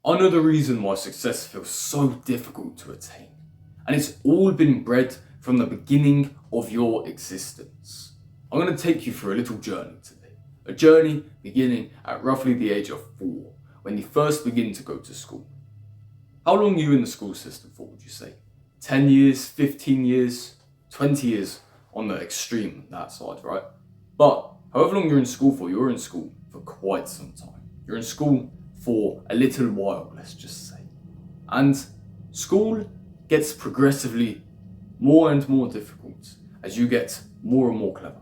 I know the reason why success feels so difficult to attain, and it's all been bred from the beginning of your existence. I'm going to take you through a little journey today. A journey beginning at roughly the age of 4, when you first begin to go to school. How long are you in the school system for, would you say? 10 years, 15 years, 20 years on the extreme, that side, right? But however long you're in school for, you're in school for quite some time. You're in school for a little while, let's just say. And school gets progressively more and more difficult as you get more and more clever.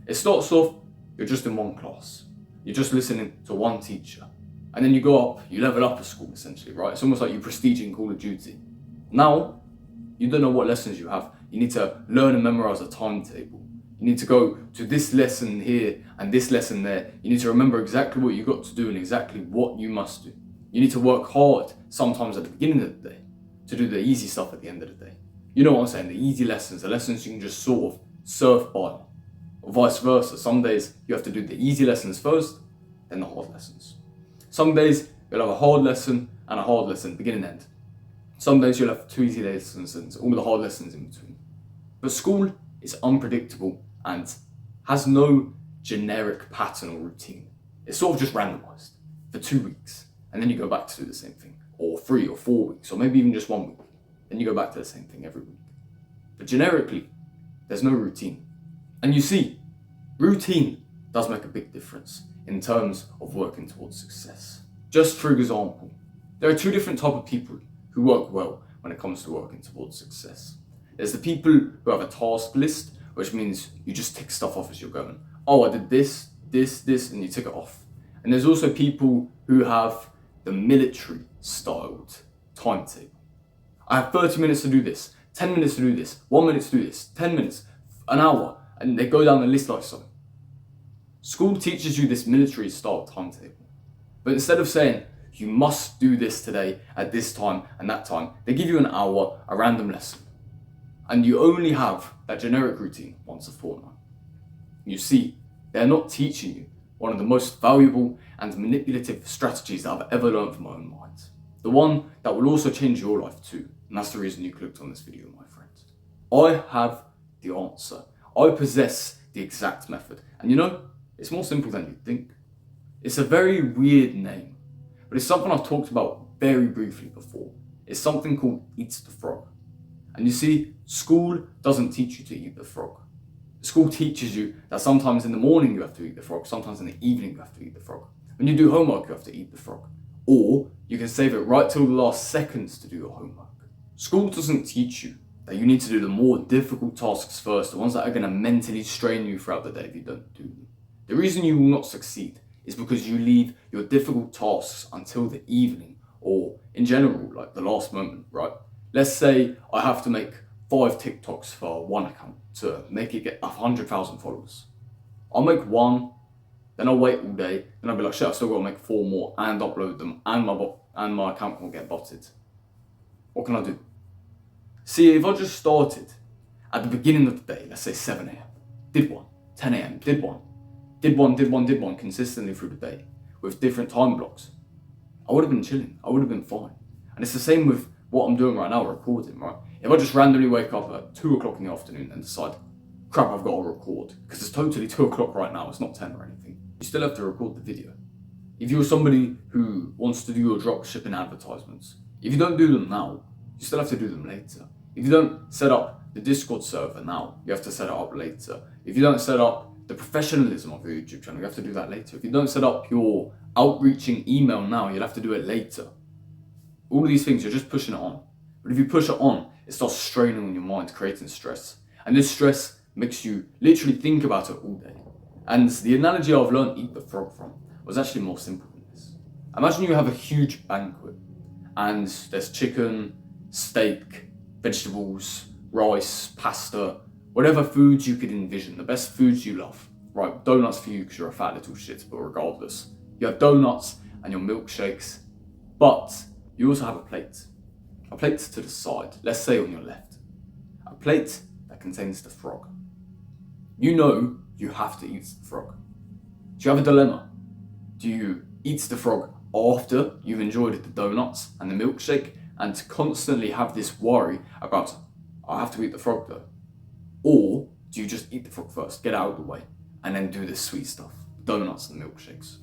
It starts off, you're just in one class. You're just listening to one teacher. And then you go up, you level up at school essentially, right? It's almost like you prestige in Call of Duty. Now, you don't know what lessons you have. You need to learn and memorize a timetable. You need to go to this lesson here and this lesson there. You need to remember exactly what you got to do and exactly what you must do. You need to work hard sometimes at the beginning of the day to do the easy stuff at the end of the day. You know what I'm saying? The easy lessons, the lessons you can just sort of surf by. Or vice versa. Some days you have to do the easy lessons first, then the hard lessons. Some days you'll have a hard lesson and a hard lesson, beginning and end. Some days you'll have 2 easy lessons and all the hard lessons in between. But school is unpredictable and has no generic pattern or routine. It's sort of just randomized for 2 weeks, and then you go back to do the same thing, or 3 or 4 weeks, or maybe even just 1 week. Then you go back to the same thing every week. But generically, there's no routine. And you see, routine does make a big difference in terms of working towards success. Just for example, there are 2 different types of people who work well when it comes to working towards success. There's the people who have a task list, which means you just tick stuff off as you're going. Oh, I did this, and you tick it off. And there's also people who have the military styled timetable. I have 30 minutes to do this, 10 minutes to do this, 1 minute to do this, 10 minutes, an hour, and they go down the list like so. School teaches you this military style timetable. But instead of saying, you must do this today at this time and that time, they give you an hour, a random lesson. And you only have that generic routine once a fortnight. You see, they're not teaching you one of the most valuable and manipulative strategies that I've ever learned from my own mind. The one that will also change your life too. And that's the reason you clicked on this video, my friend. I have the answer. I possess the exact method. And you know, it's more simple than you think. It's a very weird name, but it's something I've talked about very briefly before. It's something called eat the frog. And you see, school doesn't teach you to eat the frog. School teaches you that sometimes in the morning you have to eat the frog, sometimes in the evening you have to eat the frog. When you do homework, you have to eat the frog. Or you can save it right till the last seconds to do your homework. School doesn't teach you that you need to do the more difficult tasks first, the ones that are going to mentally strain you throughout the day if you don't do them. The reason you will not succeed is because you leave your difficult tasks until the evening, or in general, like the last moment, right? Let's say I have to make 5 TikToks for one account to make it get 100,000 followers. I'll make one, then I'll wait all day, then I'll be like, shit, I've still got to make 4 more and upload them, and my account will get botted. What can I do? See, if I just started at the beginning of the day, let's say 7 a.m, did one, 10 a.m, did one consistently through the day with different time blocks, I would have been chilling, I would have been fine. And it's the same with what I'm doing right now, recording, right? If I just randomly wake up at 2 o'clock in the afternoon and decide, crap, I've got to record, because it's totally 2 o'clock right now, it's not 10 or anything, you still have to record the video. If you're somebody who wants to do your drop shipping advertisements, if you don't do them now, you still have to do them later. If you don't set up the Discord server now, you have to set it up later. If you don't set up the professionalism of your YouTube channel, you have to do that later. If you don't set up your outreaching email now, you'll have to do it later. All of these things, you're just pushing it on. But if you push it on, it starts straining on your mind, creating stress. And this stress makes you literally think about it all day. And the analogy I've learned eat the frog from was actually more simple than this. Imagine you have a huge banquet and there's chicken, steak, vegetables, rice, pasta, whatever foods you could envision, the best foods you love. Right, donuts for you because you're a fat little shit, but regardless. You have donuts and your milkshakes, but you also have a plate to the side, let's say on your left. A plate that contains the frog. You know you have to eat the frog. Do you have a dilemma? Do you eat the frog after you've enjoyed the donuts and the milkshake, and to constantly have this worry about, I have to eat the frog though? Or do you just eat the frog first, get out of the way, and then do the sweet stuff, donuts and milkshakes?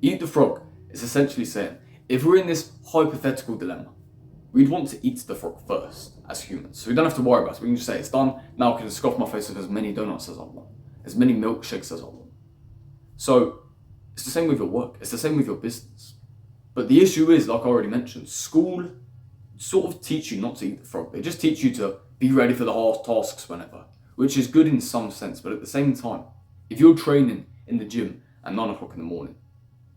Eat the frog is essentially saying, if we're in this hypothetical dilemma, we'd want to eat the frog first as humans. So we don't have to worry about it. We can just say, it's done. Now I can scoff my face with as many donuts as I want, as many milkshakes as I want. So it's the same with your work. It's the same with your business. But the issue is, like I already mentioned, school sort of teach you not to eat the frog. They just teach you to be ready for the hard tasks whenever, which is good in some sense. But at the same time, if you're training in the gym at 9 o'clock in the morning,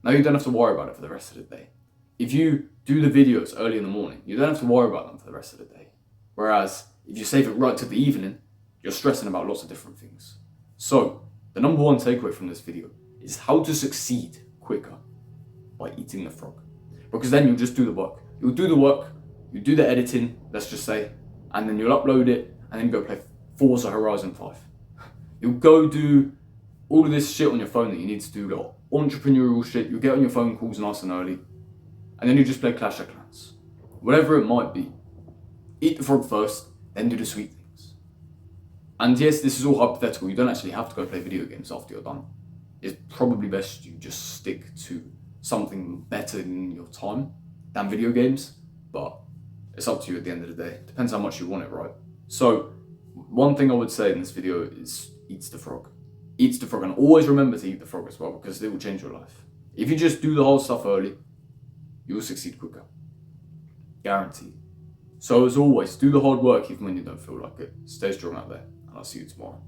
now you don't have to worry about it for the rest of the day. If you do the videos early in the morning, you don't have to worry about them for the rest of the day. Whereas if you save it right to the evening, you're stressing about lots of different things. So the number one takeaway from this video is how to succeed quicker by eating the frog. Because then you'll just do the work. You'll do the work, you do the editing, let's just say, and then you'll upload it, and then go play Forza Horizon 5. You'll go do all of this shit on your phone that you need to do, like entrepreneurial shit. You'll get on your phone calls nice and early, and then you just play Clash of Clans. Whatever it might be. Eat the frog first, then do the sweet things. And yes, this is all hypothetical. You don't actually have to go play video games after you're done. It's probably best you just stick to something better in your time than video games, but it's up to you at the end of the day. Depends how much you want it, right? So one thing I would say in this video is eat the frog. Eat the frog, and always remember to eat the frog as well, because it will change your life. If you just do the whole stuff early, you will succeed quicker. Guaranteed. So as always, do the hard work even when you don't feel like it. Stay strong out there, and I'll see you tomorrow.